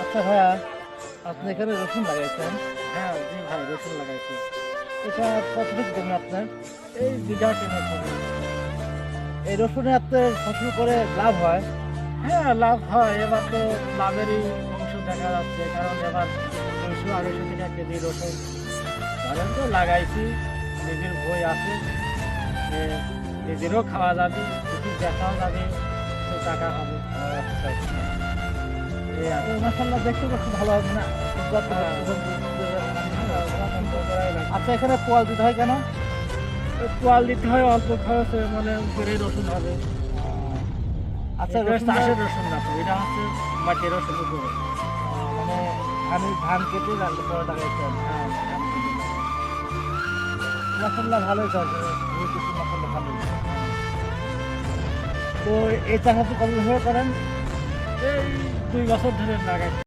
আচ্ছা ভাইয়া, আপনি এখানে রসুন লাগাইছেন? হ্যাঁ জি ভাই, রসুন লাগাইছি। এটা কতটুকু জমি আপনার? এই বিঘা টেনে জমি। এই রসুনে আপনার ফসল করে লাভ হয়? হ্যাঁ লাভ হয়, এবার তো লাভেরই অংশ দেখা যাচ্ছে, কারণ এবার 200-250 টাকা কেজি রসুন ধরেন তো লাগাইছি। নিজের বই আছে, যে নিজেরও খাওয়া যাবে, কিছু দেখাও যাবে, কিছু টাকা হবে। আচ্ছা আচ্ছা। এই আর কি। মাসাল্লাহ দেখতে খুব ভালো হবে না? যত্ন হ্যাঁ। আচ্ছা, এখানে পোয়াল দিতে হয় কেন? কোয়াল দিতে হয় অল্প খরচে, মানে উপরে রসুন হবে। আচ্ছা, এটা রসুন চাষের রসুন না তো, এটা হচ্ছে মাটির রসুন উপরে। মানে আমি ধান কেটে রাখলে পরে লাগাইছেন? হ্যাঁ ধান কেটে লাগাই। মাসাল্লাহ ভালোই চলছে, কিছু মাসাল্লাহ ভালোই। তো এই চাষ আপনি কতদিন ধরে করেন? এই 2 বছর ধরে লাগাই।